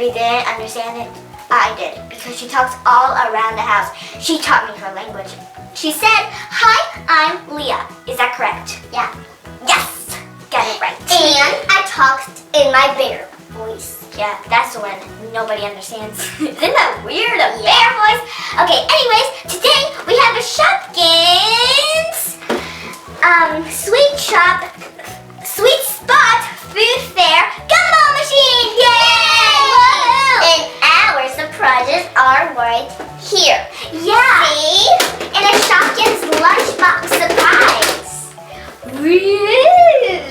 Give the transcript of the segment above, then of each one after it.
Baby didn't understand it. I did, because she talks all around the house. She taught me her language. She said, "Hi, I'm Leah." Is that correct? Yeah. Yes! Got it right. And I talked in my bear voice. Yeah, that's the one nobody understands. Isn't that weird? A bear voice? Okay, anyways, today we have a Shopkins Sweet Spot Food Fair Gumball Machine! Yay! And our surprises are right here. Yeah! See? And a Shopkins lunchbox surprise! Yay!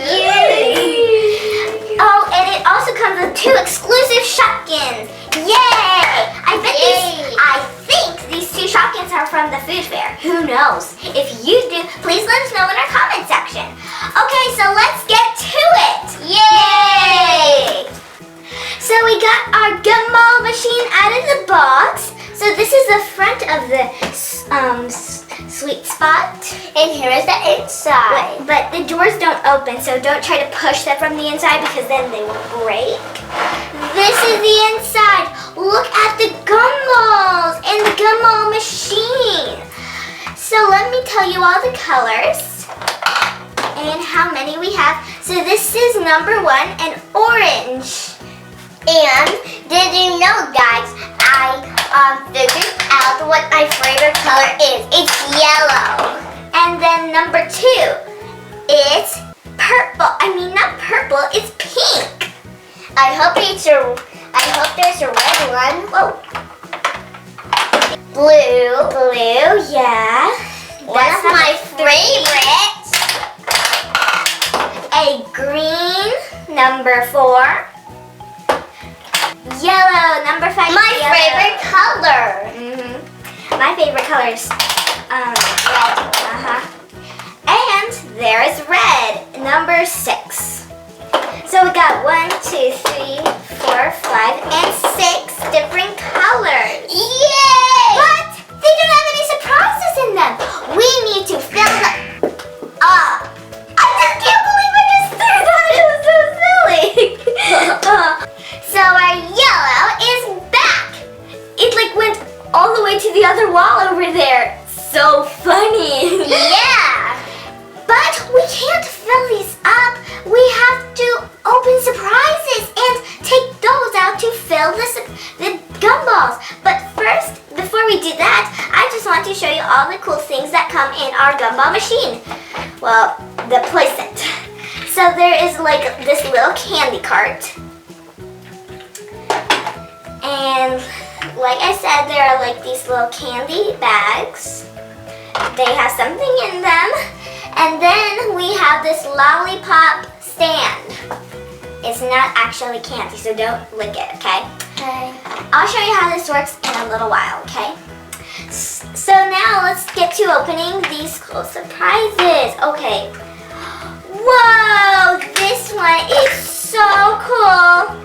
Oh, and it also comes with 2 exclusive Shopkins! Yay! I think these 2 Shopkins are from the food fair. Who knows? If you do, please let us know in our comment section. Okay, so let's get to it! Yay! So we got our gumball machine out of the box. So this is the front of the Sweet Spot. And here is the inside. But the doors don't open, so don't try to push them from the inside because then they will break. This is the inside. Look at the gumballs and the gumball machine. So let me tell you all the colors and how many we have. So this is number 1, an orange. And did you know, guys, I figured out what my favorite color is. It's yellow. And then number 2, it's purple. I mean, not purple, it's pink. I hope there's a red one. Whoa. Blue, yeah. One of my favorites. A green, number 4. Yellow, number 5. My yellow. favorite color. My favorite color is red. And there is red, number 6. So we got 1, 2, 3, 4, 5, and 6 different colors. Yay! But they don't have any surprises in them. We need to fill them up. I just can't believe I just threw that. It was so silly. So our yellow is back. It like went all the way to the other wall over there. So funny. Yeah. But we can't fill these up. We have to open surprises and take those out to fill the gumballs. But first, before we do that, I just want to show you all the cool things that come in our gumball machine. Well, the playset. So there is like this little candy cart. And like I said, there are like these little candy bags. They have something in them. And then we have this lollipop stand. It's not actually candy, so don't lick it, okay? Okay. I'll show you how this works in a little while, okay? So now let's get to opening these cool surprises. Okay. Whoa, this one is so cool.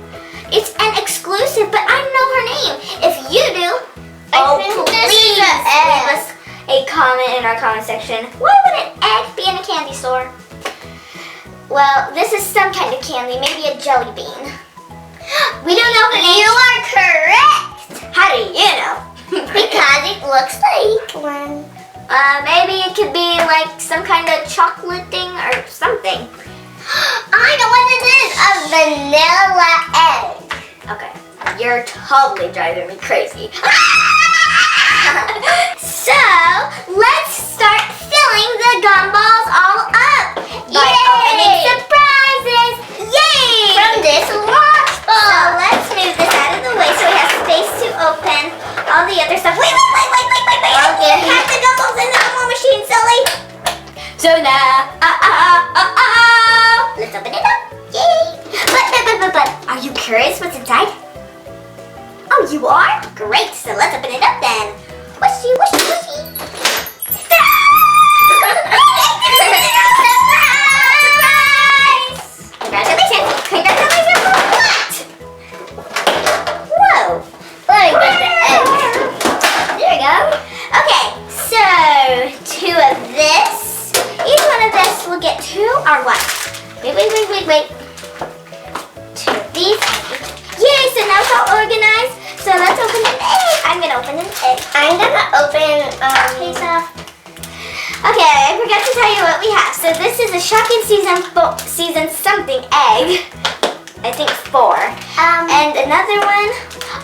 It's an exclusive, but I don't know her name. If you do, please leave us a comment in our comment section. Why would an egg be in a candy store? Well, this is some kind of candy, maybe a jelly bean. We don't know her name. You are correct. How do you know? Because it looks like one. Maybe it could be like some kind of chocolate thing or something. I know what it is. A vanilla egg. Okay, you're totally driving me crazy. So, let's start filling the gumballs all up by opening surprises. Yay! From this lunchbox. So let's move this out of the way so we have space to open all the other stuff. Wait. Okay. Have the gumballs in the gumball machine, silly. So now, let's open it up. Yay! But, are you curious what's inside? Oh, you are? Great, so let's open it up then. Whooshy. Surprise! Congratulations for what? Whoa. Let me get the egg. There we go. Okay, so 2 of this. Each one of this will get 2 or what? Wait. 2 of these. Yay, so now it's all organized. So let's open an egg. I'm gonna open an egg. I'm gonna open Face off. Okay, I forgot to tell you what we have. So this is a Shopkins season something egg. I think 4. And another one.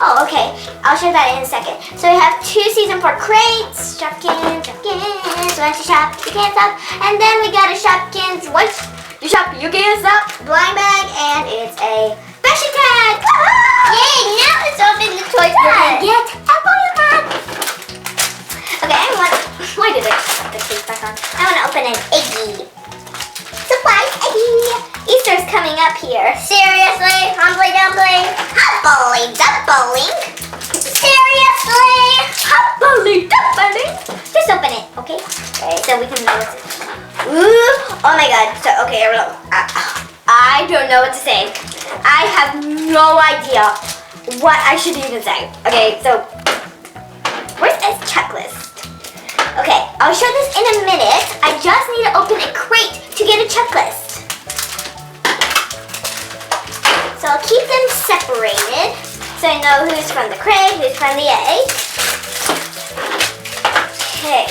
Oh, okay. I'll show that in a second. So we have 2 season 4 crates. Shopkins. Once you shop, you can't stop. And then we got a Shopkins. Once you shop, you can't stop. Blind bag, and it's a fashion tag. Yay! Now let's open the toy bag. Get a toy bag. Okay, why did I put the case back on? I want to open an eggie. Surprise eggie. Easter's coming up here. Seriously? Humbly dumpling? Humbly dumpling. Seriously? Humbly dumpling. Just open it, okay? So we can know what's it. Ooh! Oh my God! So okay, I don't know what to say. I have no idea what I should even say. Okay, so where's this checklist? Okay, I'll show this in a minute. I just need to open a crate to get a checklist. So I'll keep them separated so I know who's from the crate, who's from the egg. Okay.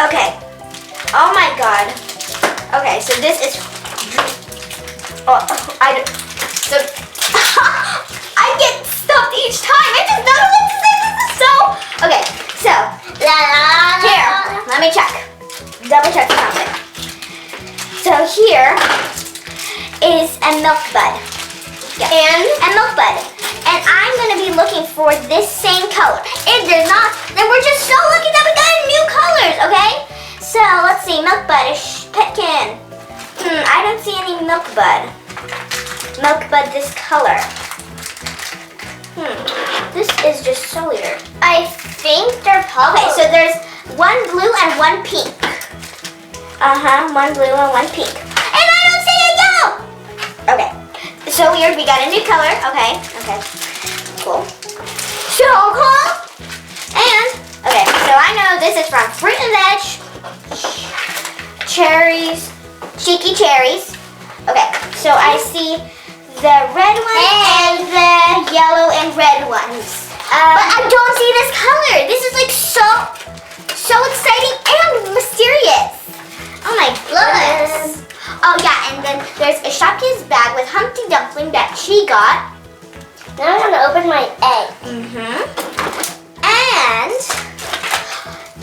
Okay. Oh my God. Okay, so this is. Oh, so I get stuffed each time. I just don't know what to say. This is so. Okay, so here, let me check. Double check something. So here is a milk bud. Yeah. And a milk bud. And I'm gonna be looking for this same color. If there's not, then we're just so lucky that we got new colors, okay? So let's see, milk bud, Petkin. I don't see any milk bud. Milk bud this color. This is just so weird. I think they're purple. Okay, so there's 1 blue and 1 pink. 1 blue and 1 pink. And I don't see a yellow! Okay, so weird, we got a new color. Okay, cool. So cool! And, okay, so I know this is from Fruit and Veg. Cherries, cheeky cherries. Okay, so I see the red one and the yellow and red ones. But I don't see this color. This is like so exciting and mysterious. Oh my goodness. Oh yeah, and then there's a Shopkins bag with Humpty Dumpling that she got. Now I'm gonna open my egg.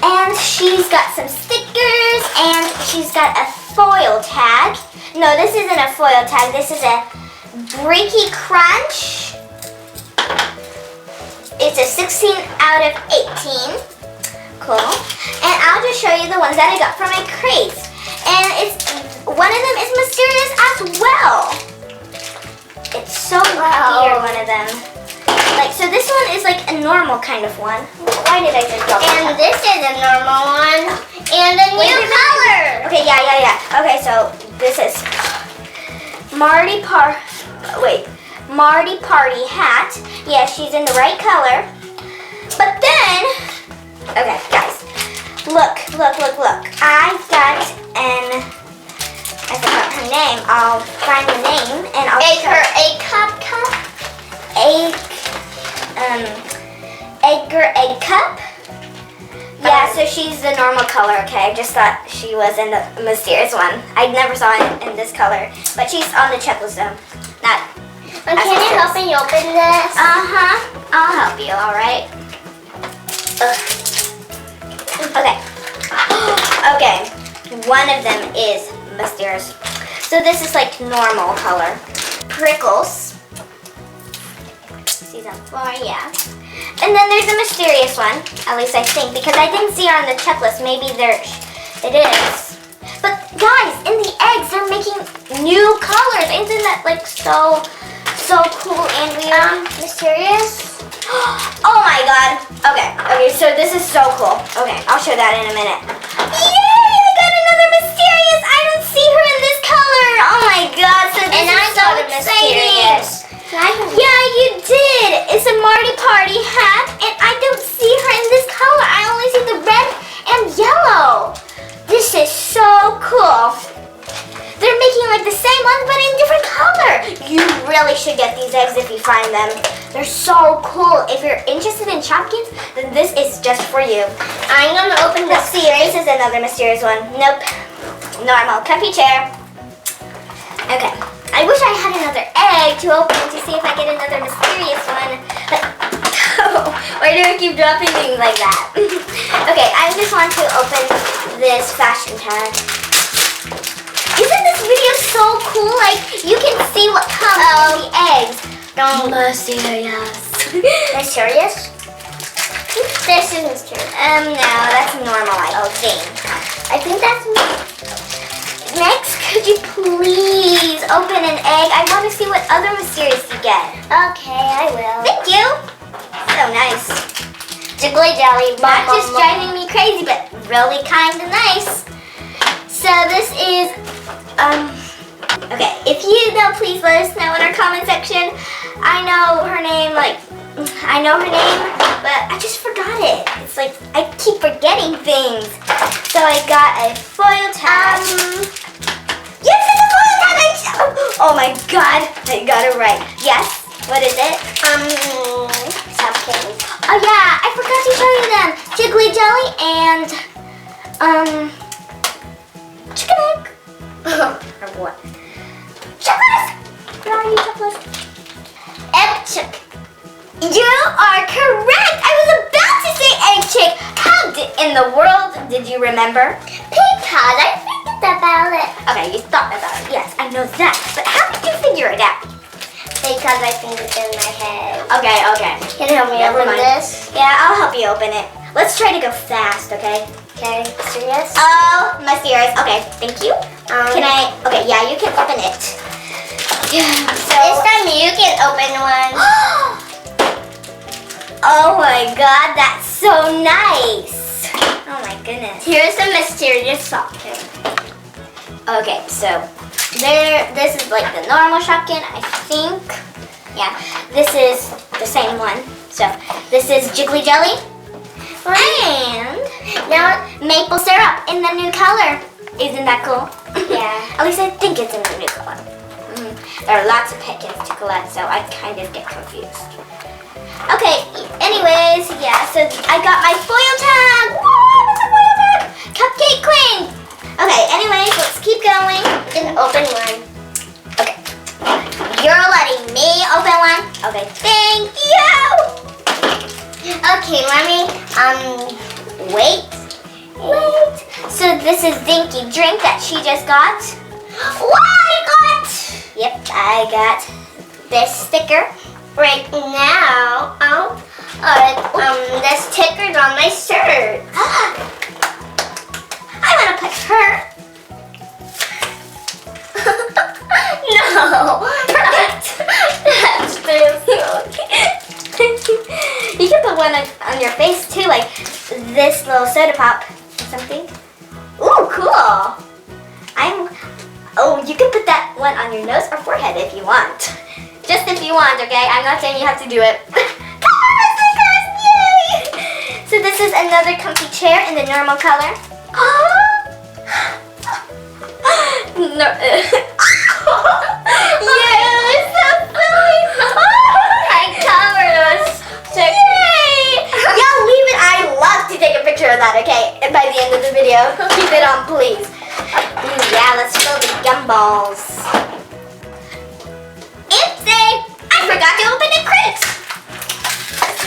And she's got some stickers and she's got a foil tag. No, this isn't a foil tag. This is a Breaky Crunch. It's a 16 out of 18. Cool. And I'll just show you the ones that I got from my crates. And one of them is mysterious as well. It's so weird, one of them. Like, so this one is like a normal kind of one. Why did I just go? And this is a normal one. And a new color. Okay, yeah. Okay, so this is Marty Party hat. Yeah, she's in the right color. But then, okay, guys, look. I forgot her name. I'll find the name and I'll Egg cup. Egg cup. Yeah, so she's the normal color, okay? I just thought she was in the mysterious one. I never saw it in this color, but she's on the checklist though. Can you help me open this? I'll help you, alright? Okay. Okay. One of them is mysterious. So this is like normal color. Prickles. Season 4, yeah. And then there's a mysterious one, at least I think, because I didn't see her on the checklist. Maybe it is. But guys, in the eggs, they're making new colors. Isn't that like so cool and weird? Mysterious? Oh my God. Okay, so this is so cool. Okay, I'll show that in a minute. Yay, I got another mysterious. I don't see her in this color. Oh my God, so this is so exciting. Yeah, you did. It's a Marty Party hat, and I don't see her in this color. I only see the red and yellow. This is so cool. They're making like the same ones, but in different color. You really should get these eggs if you you find them. They're so cool. If you're interested in Shopkins, then this is just for you. I'm gonna open Let's see. This is another mysterious one. Nope. Normal. Comfy chair. Okay. I wish I had another egg to open to see if I get another mysterious one. But why do I keep dropping things like that? Okay, I just want to open this fashion tag. Isn't this video so cool? Like, you can see what comes in the eggs. Mysterious. Mysterious? This is mysterious. No, that's normal, I think. I think that's me. Next, could you please open an egg? I want to see what other mysterious you get. Okay, I will. Thank you. So nice. Jiggly jelly. Not just driving me crazy, but really kind of nice. So this is, okay, if you know, please let us know in our comment section. I know her name, but I just forgot it. It's like, I keep forgetting things. So I got a foil tag. Yes, it's a foil tag! Oh my god, I got it right. Yes, what is it? Shopkins. Oh yeah, I forgot to show you them. Jiggly jelly and, chicken egg. Or what? Checklist! Where are you, checklist? Egg chick. You are correct! I was about to say egg chick. How in the world did you remember? Because I figured about it. Okay, you thought about it. Yes, I know that. But how did you figure it out? Because I think it's in my head. Okay. Can you help me Never open mind. this? Yeah, I'll help you open it. Let's try to go fast, okay? Okay, serious? Oh, mysterious. Okay, thank you. Can I? Okay, yeah, you can open it. This time you can open one. Oh my god, that's so nice. Oh my goodness. Here's the mysterious Shopkin. Okay, so this is like the normal Shopkin, I think. Yeah, this is the same one. So this is Jiggly Jelly. And now maple syrup in the new color. Isn't that cool? Yeah. At least I think it's in the new color. There are lots of pickings to collect, so I kind of get confused. Okay, anyways, yeah, so I got my foil tag. Whoa, it's a foil tag. Cupcake Queen. Okay, anyways, let's keep going. You can open one. Okay. You're letting me open one? Okay, thank you. Okay, let me, wait. So this is Dinky Drink that she just got. What I got? Yep, I got this sticker. Right now, the sticker's on my shirt. I want to put her. No, that's You can put one on your face too, like this little soda pop or something. Ooh, cool. Oh, you can put that one on your nose or forehead if you want. Just if you want, okay? I'm not saying you have to do it. Come on, stickers! Yay! So this is another comfy chair in the normal color. No. Yeah, it's so silly. I covered us. Yay! Yeah, leave it. I love to take a picture of that, okay? And by the end of the video, keep it on, please. Ooh, yeah, let's fill the gumballs. Oopsie! I forgot to open the crate.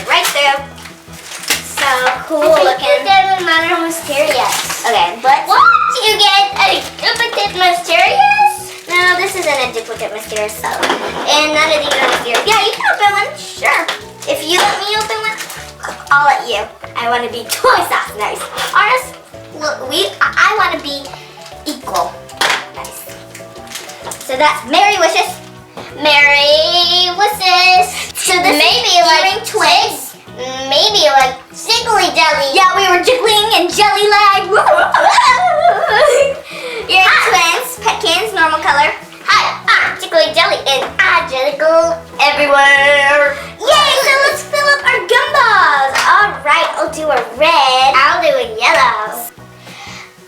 Right there. So cool looking. It doesn't matter how mysterious. Okay, but What? You get a duplicate mysterious? no, this isn't a duplicate mysterious. So, and none of these are mysterious. Yeah, you can open one. Sure. If you let me open one, I'll let you. I want to be toy sauce nice. Ours, I want to be equal. Nice. So that's Merry Wishes. Merry wishes. So this maybe is like earring twins. Maybe like jiggly jelly. Yeah, we were jiggling and jelly like. Earring twins, Petkins, normal color. Hi, jiggly jelly and I jiggle everywhere. Yay! So let's fill up our gumballs. All right, I'll do a red. I'll do a yellow.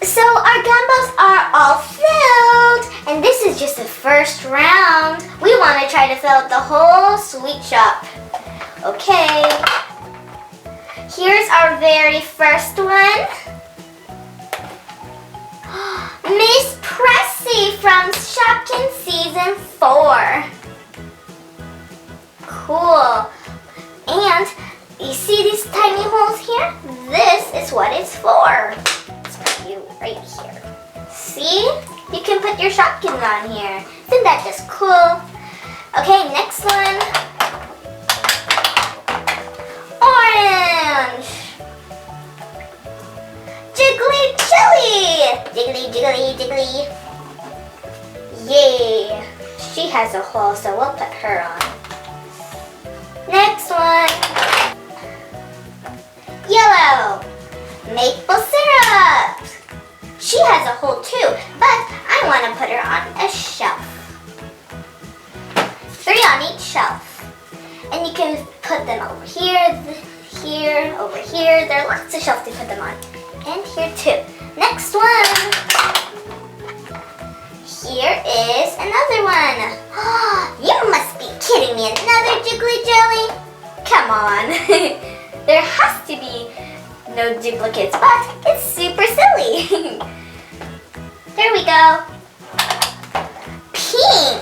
So our gumballs are all filled, and this is just the first round. We want to try to fill up the whole sweet shop. Okay. Here's our very first one. Miss Pressy from Shopkins Season 4. Cool. And you see these tiny holes here? This is what it's for. Let's put you right here. See? You can put your Shopkins on here. Isn't that just cool? Okay, next one. Orange. Jiggly Chili. Jiggly, jiggly, jiggly. Yay. She has a hole, so we'll put her on. Next one. Yellow. Maple syrup. She has a hole too, but I want to put her on a shelf. 3 on each shelf. And you can put them over here, here, over here. There are lots of shelves to put them on. And here too. Next one. Here is another one. You must be kidding me. Another Jiggly Jelly? Come on. There has to be no duplicates, but it's super silly. There we go. Pink.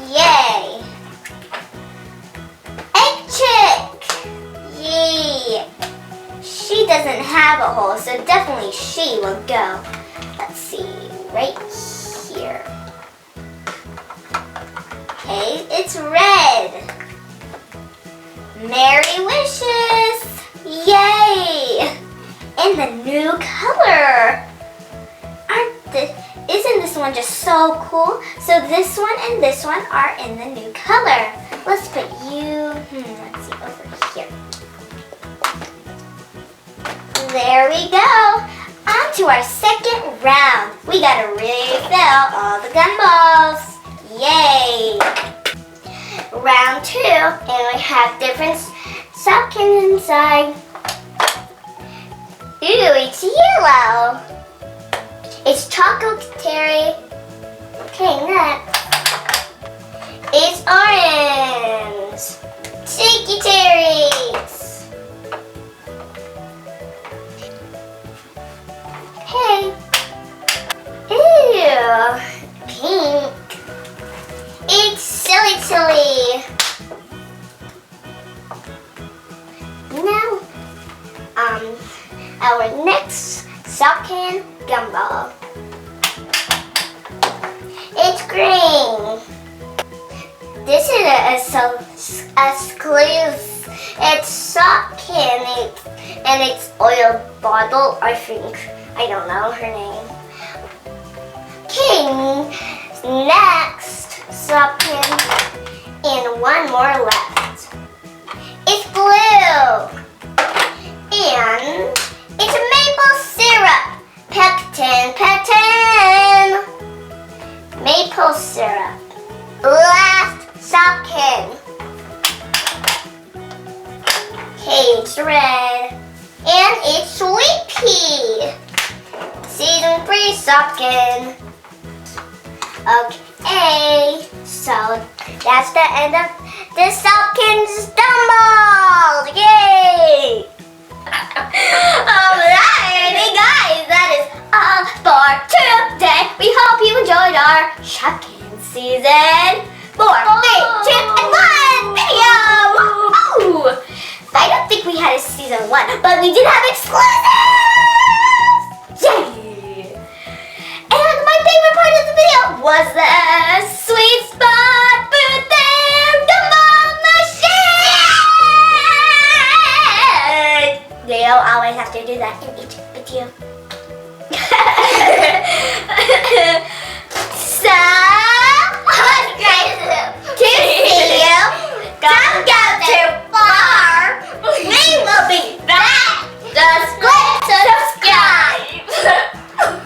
Yay. Egg chick. Yay. She doesn't have a hole, so definitely she will go. Let's see, right here. Okay, it's red. Merry wishes. Yay. In the new color. Isn't this one just so cool? So this one and this one are in the new color. Let's put you, let's see, over here. There we go. On to our second round. We gotta refill all the gumballs. Yay. Round 2, and we have different Shopkins inside. Ooh, it's yellow. It's chocolate terry. Okay, next. It's orange. Cheeky terries. Okay. Ew. Pink. It's silly chili. Now, our next Shopkins Gumball. It's green. This is a clue. It's Shopkins and it's oil bottle, I think. I don't know her name. King. Next Shopkins and one more left. It's blue. And it's maple syrup. Pectin, pectin. Maple syrup. Last Shopkins. Okay, it's red. And it's sweet pea. Season 3 Shopkins. Okay, so that's the end of the Shopkins Gumball. Yay! Alrighty guys, that is all for today. We hope you enjoyed our Shopkins Season 4, 3, 2, and 1 video. Woo! I don't think we had a Season 1, but we did have exclusives! Yay! And my favorite part of the video was the sweet spot birthday gumball machine! They don't always have to do that in each video. So, to see you, don't go too far. We will be back. Just click subscribe.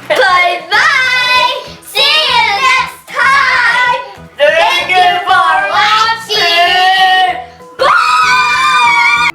Bye bye. See you next time. Thank you for watching. Bye.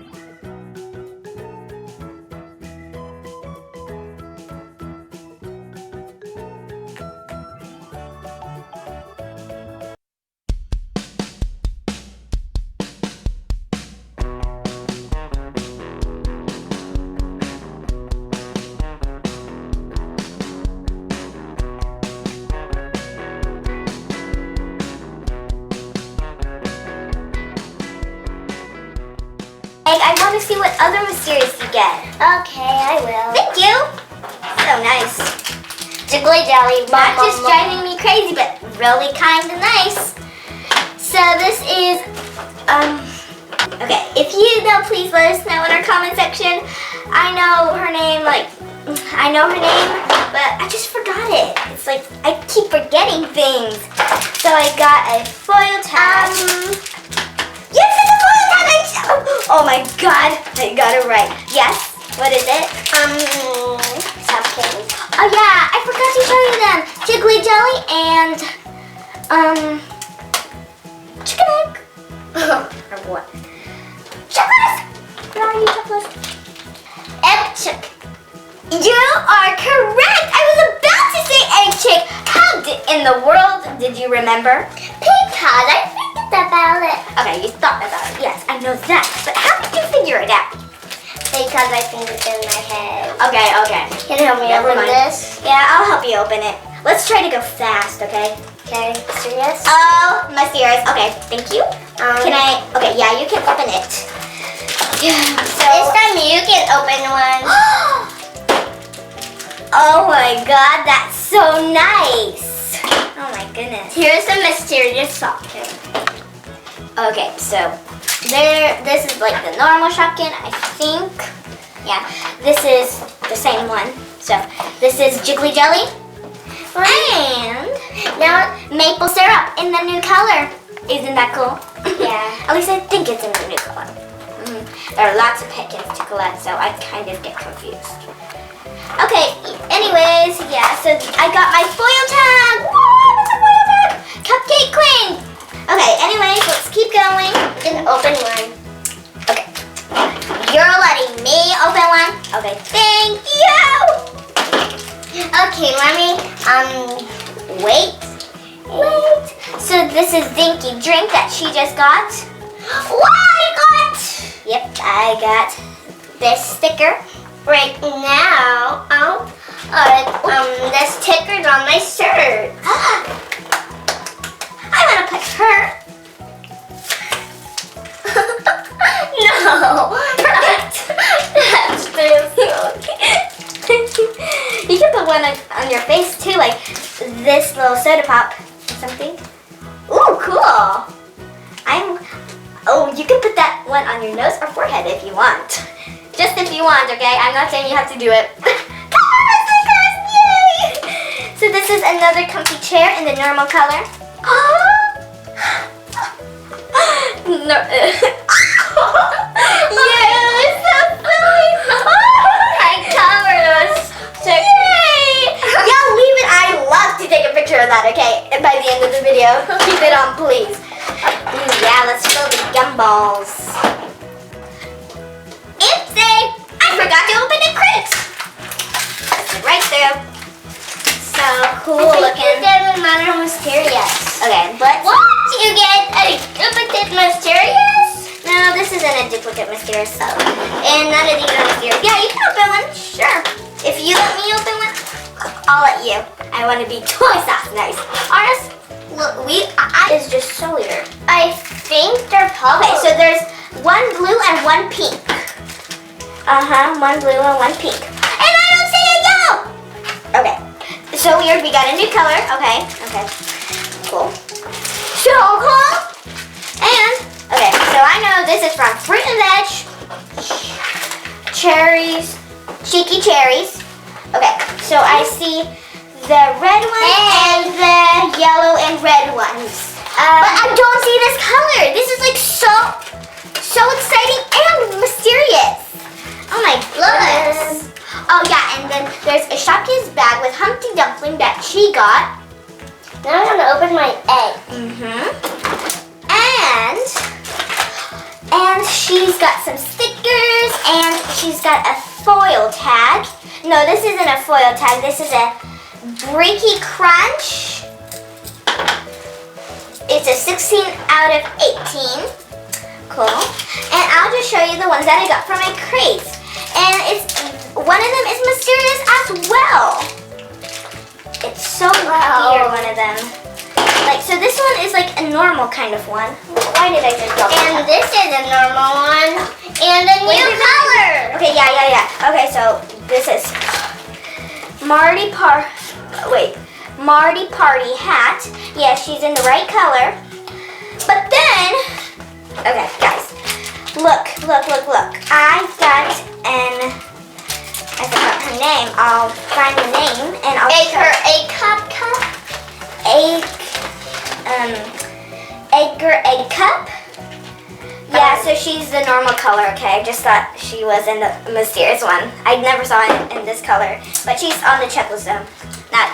egg. I want to see what other mysterious you get. Okay, I will. Thank you. So nice. Jiggly jelly. Not just driving me crazy, but really kind of nice. So this is, okay, if you know, please let us know in our comment section. I know her name, but I just forgot it. It's like, I keep forgetting things. So I got a foil tag. Yes, it's a foil tag! Oh my god, I got it right. Yes, what is it? Shopkins. Oh yeah, I forgot to show you them. Jiggly jelly and, chicken egg. Or what? Chocolate! Where are you, chocolate? Egg chick. You are correct! I was about to say egg chick. How in the world did you remember? Because I figured about it. Okay, you thought about it. Yes, I know that. But how did you figure it out? Because I think it's in my head. Okay. Can you help me Never open mind. this? Yeah, I'll help you open it. Let's try to go fast, okay? Okay, serious? Oh, mysterious. Okay, thank you. Can I? Okay, yeah, you can open it. Yeah. So This time you can open one. Oh my god, that's so nice. Oh my goodness. Here's the mysterious Shopkin. Okay, so this is like the normal Shopkin, I think. Yeah, this is the same one. So this is Jiggly Jelly. And now maple syrup in the new color. Isn't that cool? Yeah. At least I think it's in the new color. There are lots of packets to collect, so I kind of get confused. Okay, anyways, yeah, so I got my foil tag. Whoa, it's a foil tag. Cupcake Queen. Okay, anyways, let's keep going. You can open one. Okay. You're letting me open one? Okay, thank you. Okay, mommy. Wait. So this is Dinky Drink that she just got. What I got? Yep, I got this sticker. Right now, the sticker's on my shirt. I want to put her. No, that's You can put one on your face too, like this little soda pop or something. Ooh, cool. Oh, you can put that one on your nose or forehead if you want. Just if you want, okay? I'm not saying you have to do it. Yay! So this is another comfy chair in the normal color. No. Yeah, it's so silly. I covered us. Yay! Yeah, leave it. I love to take a picture of that, okay? And by the end of the video, keep it on, please. Yeah, let's fill the gumballs. Oopsie! I forgot to open the crate. Right there. So cool looking. Doesn't matter mysterious. Okay, but What? You get a duplicate mysterious? no, this isn't a duplicate mysterious. So, and none of these are mysterious. Yeah, you can open one. Sure. If you let me open one, I'll let you. I want to be twice as nice. Ours, look, is just so weird. I think they're public. Okay, so there's one blue and one pink. One blue and one pink. And I don't see a yellow! Okay, so weird, we got a new color. Okay, cool. So cool! And, okay, so I know this is from Fruit and Veg. Cherries, cheeky cherries. Okay, so I see the red one and the yellow and red ones. But I don't see this color. This is like so exciting and mysterious. Oh my goodness. Oh yeah, and then there's a Shopkins bag with Humpty Dumpling that she got. Now I'm gonna open my egg. And she's got some stickers and she's got a foil tag. No, this isn't a foil tag. This is a Breaky Crunch. It's a 16 out of 18. Cool. And I'll just show you the ones that I got from my crates. And one of them is mysterious as well. It's so weird, one of them. Like, so this one is like a normal kind of one. Why did I just drop And this is a normal one. And a new color. Okay, yeah. Okay, so this is Marty Party hat. Yeah, she's in the right color. But then, okay, guys, look. I forgot her name. I'll find the name and I'll Make her a cup. egg cup. Yeah, so she's the normal color, okay? I just thought she was in the mysterious one. I never saw it in this color, but she's on the checklist though. Not.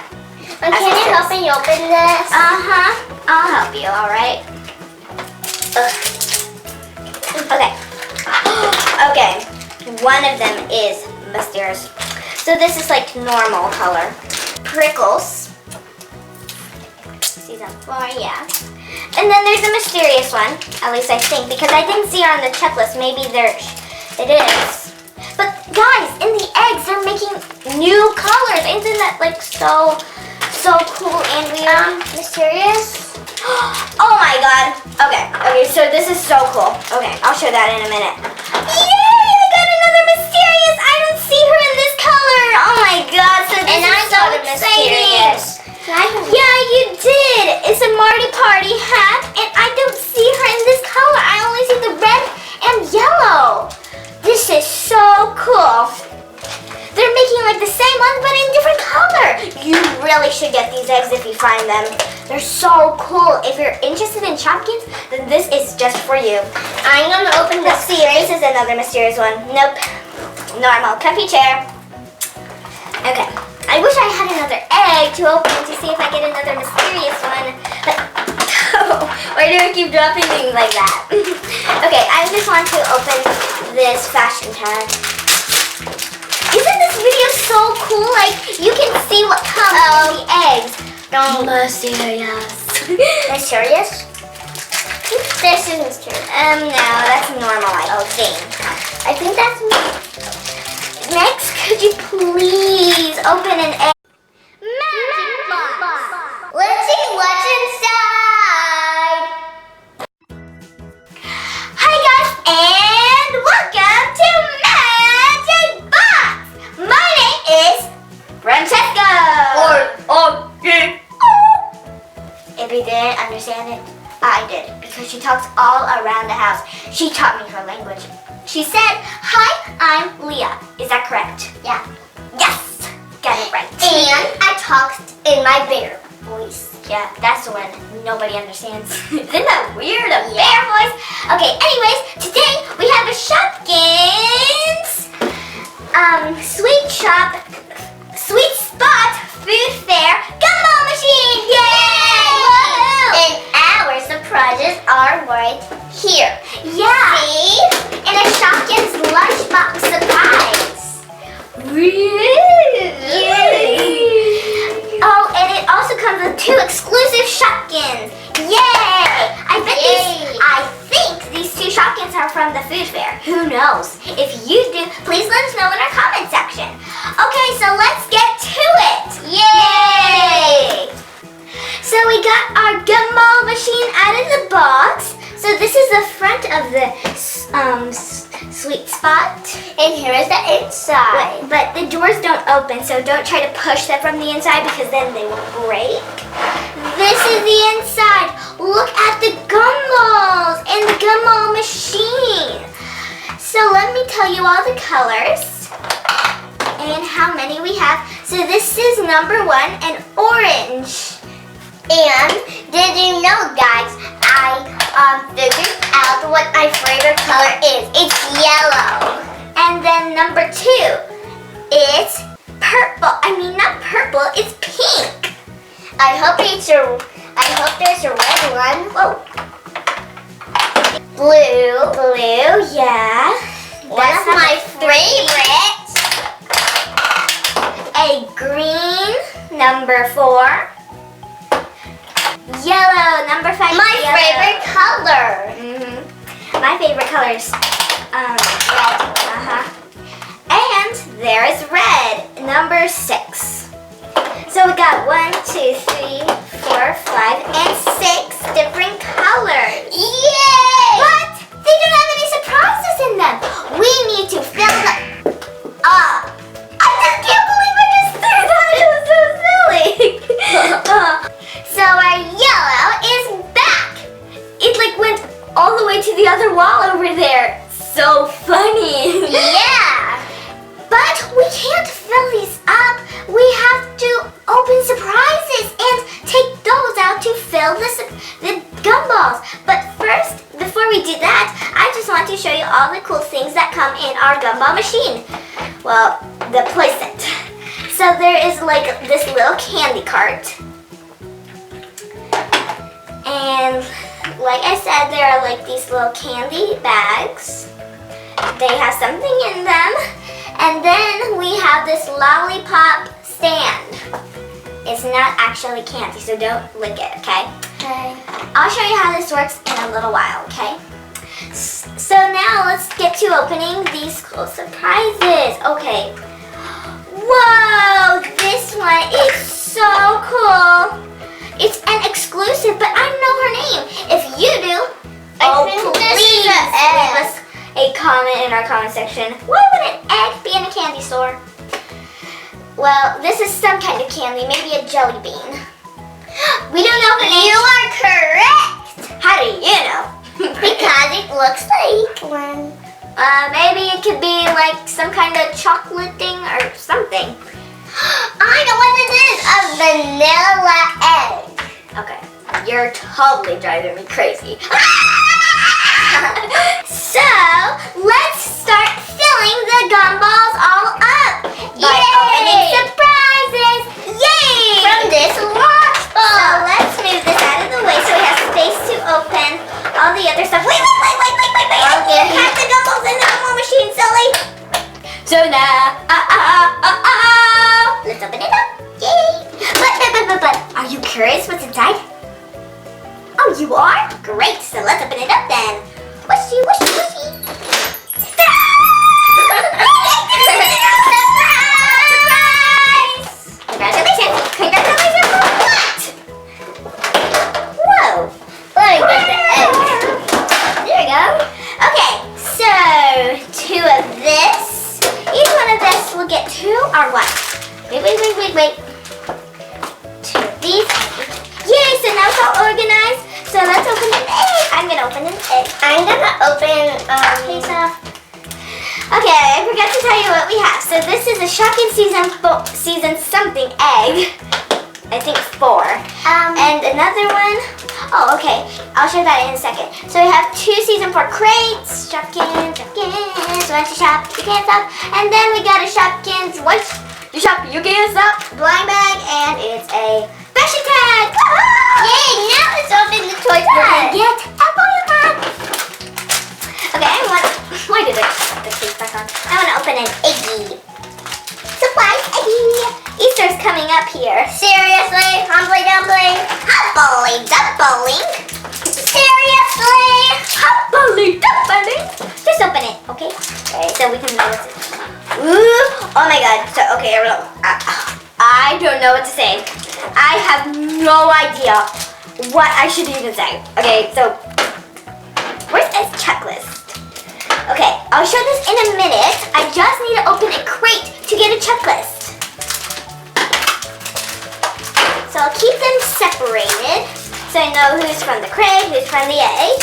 Can you help me open this? I'll help you, alright? Okay. Okay. One of them is mysterious. So this is like normal color. Prickles. See that floor? Yeah. And then there's a mysterious one. At least I think, because I didn't see her on the checklist. Maybe it is. But guys, in the eggs, they're making new colors. Isn't that like so cool and weird? Mysterious? Oh my god. Okay, so this is so cool. Okay, I'll show that in a minute. Yay! I got another mysterious. I don't see her in this color. Oh my god, so this is so exciting. Yeah, you did. It's a Marty Party hat, and I don't see her in this color. I only see the red and yellow. This is so cool. They're making like the same one, but in different color. You really should get these eggs if you find them. They're so cool. If you're interested in Shopkins, then this is just for you. I'm gonna open this. Let's see if this is another mysterious one. Nope. Normal. Comfy chair. Okay. I wish I had another egg to open to see if I get another mysterious one. But why do I keep dropping things like that? Okay, I just want to open this fashion tag. Isn't this video so cool? Like, you can see what comes in the eggs. Mysterious. Mysterious? This is mysterious. No, that's normal, I think. I think that's me. Next, could you please open an egg? Magic box. Let's see what's inside. Hi guys, and welcome to Magic Box. My name is Francesca. If you didn't understand it, I did, because she talks all around the house. She taught me her language. She said, "Hi, I'm Leah." Is that correct? Yeah. Yes, got it right. And I talked in my bear voice. Yeah, that's the one nobody understands. Isn't that weird? A bear voice? Okay, anyways, today we have a Shopkins Sweet Spot Food Fair Gumball Machine! Yay! And our surprises are right here. Yeah! See? And a Shopkins lunchbox surprise! Oh, and it also comes with 2 exclusive Shopkins! Yay! I think these 2 Shopkins are from the food fair. Who knows? If you do, please let us know in our comment section. Okay, so let's get to it! Yay! So we got our gumball machine out of the box. So this is the front of the Sweet Spot. And here is the inside. But the doors don't open, so don't try to push them from the inside because then they will break. This is the inside. Look at the gumballs and the gumball machine. So let me tell you all the colors and how many we have. So this is number 1, an orange. And did you know, guys, I figured out what my favorite color is. It's yellow. And then number 2, it's purple. I mean, not purple, it's pink. I hope there's a red one. Whoa. Blue, yeah. one of my favorites. A green, number 4. Yellow, number 5. My yellow. favorite color. My favorite color is red. And there is red, number 6. So we got 1, 2, 3, 4, 5, and 6 different colors. Yay! But they don't have any surprises in them. way to the other wall over there. So funny. Yeah. But we can't fill these up. We have to open surprises and take those out to fill the gumballs. But first, before we do that, I just want to show you all the cool things that come in our gumball machine. Well, the playset. So there is like this little candy cart. And like I said, there are like these little candy bags. They have something in them. And then we have this lollipop stand. It's not actually candy, so don't lick it, okay? Okay. I'll show you how this works in a little while, okay? So now let's get to opening these cool surprises. Okay. Whoa, this one is so cool. It's an exclusive, but I don't know her name. If you do, please leave us a comment in our comment section. Why would an egg be in a candy store? Well, this is some kind of candy, maybe a jelly bean. We don't know her name. You are correct. How do you know? Because it looks like one. Maybe it could be like some kind of chocolate thing or something. I know what it is. A vanilla egg. Okay, you're totally driving me crazy. So, let's start filling the gumballs all up by opening surprises. Yay! From this large So box. let's move this out of the way so we have space to open all the other stuff. Wait. Okay. You have the gumballs in the gumball machine, silly. So now, let's open it up. Yay! But, are you curious what's inside? Oh, you are? Great, so let's open it up then. Whooshy. Surprise! Congratulations for what? Whoa. Let me get the egg. There we go. Okay, so two of this. Each one of this will get two or what? Wait. Two of these. Yay, so now it's all organized. So let's open an egg. I'm gonna open an egg. I'm gonna open Face off. Okay, I forgot to tell you what we have. So this is a Shopkins season something egg. I think 4. And another one. Oh, okay. I'll show that in a second. So we have 2 season 4 crates. Shopkins. Once you shop, you can't stop. And then we got a Shopkins. Once you shop, you can't stop. Blind bag, and it's a fashion tag. Yay, now let's open the toy bag. Get a ball bag. Okay, why did I put the case back on? I want to open an eggie. Surprise eggie. Easter's coming up here. Seriously? Humbly dumpling? Humbly dumpling. Seriously? Humbly dumpling. Just open it, okay? Okay, so we can know what's in. Ooh, oh my god. So, okay, I don't know what to say. I have no idea what I should even say. Okay, so where's this checklist? Okay, I'll show this in a minute. I just need to open a crate to get a checklist. So I'll keep them separated so I know who's from the crate, who's from the egg.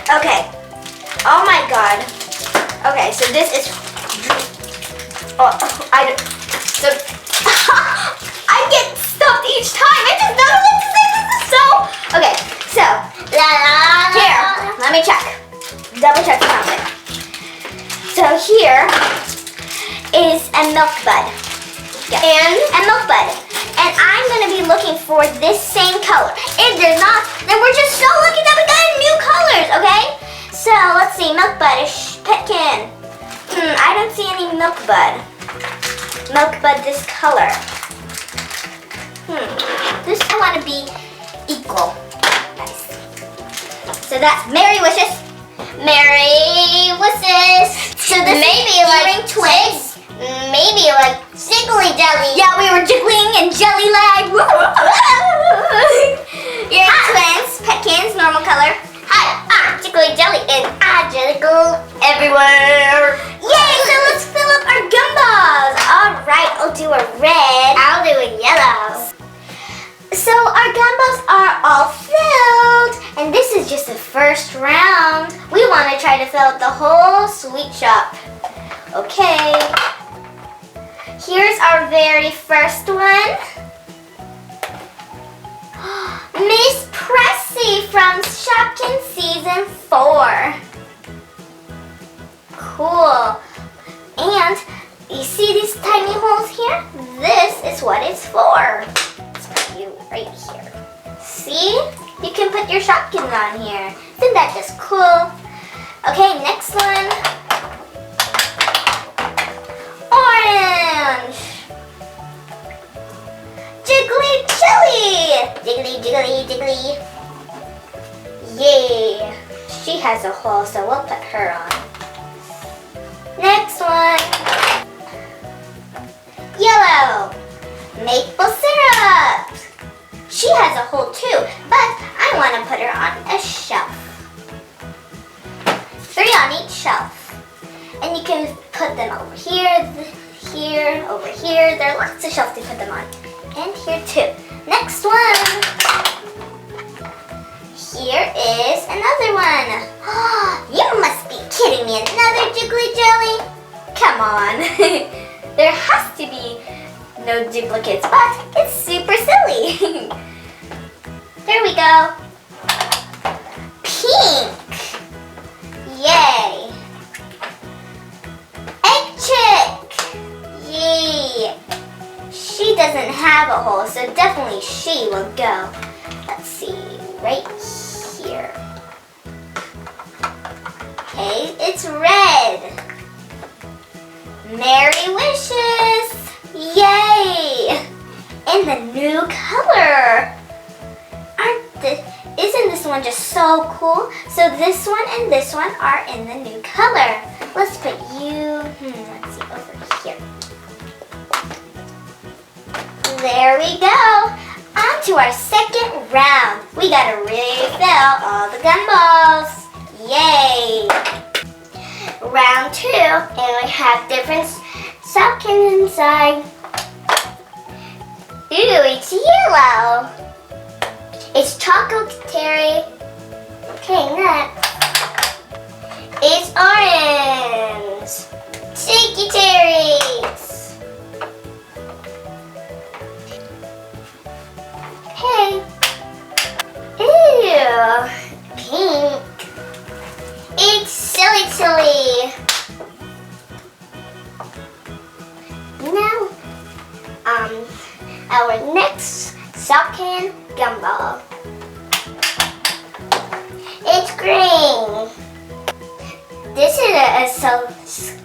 Okay. Oh my god. Okay, so this is. I get stumped each time. I just don't know what to say. This is so. Okay, so here, let me check. Double check something. So here is a milk bud. Yeah. And a milk bud. And I'm gonna be looking for this same color. If there's not, then we're just so lucky that we got new colors, okay? So let's see, milk bud, Petkin. I don't see any milk bud. Milk bud this color. This I want to be equal. Nice. So that's Merry Wishes. Merry Wishes. So this maybe is like earring twins. Maybe like jiggly jelly. Yeah, we were jiggling and jelly lag. Earring twins, Petkins, normal color. Hi, I'm jiggly jelly and I jiggle everywhere. Yay, so let's fill up our gumballs. Alright, I'll do a red. I'll do a yellow. So our gumballs are all filled. And this is just the first round. We want to try to fill out the whole sweet shop. Okay. Here's our very first one. Miss Pressy from Shopkins Season 4. Cool. And you see these tiny holes here? This is what it's for. Let's put you right here. See? You can put your Shopkins on here. Isn't that just cool? Okay, next one. Orange. Jiggly Chili. Jiggly, jiggly, jiggly. Yay. She has a hole, so we'll put her on. Next one. Yellow. Maple syrup. She has a hole too, but I want to put her on a shelf. 3 on each shelf. And you can put them over here, here, over here. There are lots of shelves to put them on. And here too. Next one. Here is another one. You must be kidding me. Another Jiggly Jelly? Come on. There has to be no duplicates, but it's super silly. There we go. Pink. Yay. Egg chick. Yay. She doesn't have a hole, so definitely she will go. Let's see, right here. Okay, it's red. Merry wishes. Yay. In the new color. Isn't this one just so cool? So this one and this one are in the new color. Let's put you, let's see, over here. There we go. On to our second round. We gotta refill all the gumballs. Yay. Round 2, and we have different Shopkins inside. Ooh, it's yellow. It's chocolate terry. Okay, next. It's orange. Shaky terries. Okay. Ew. Pink. It's silly. Now, our next Shopkins Gumball. It's green. This is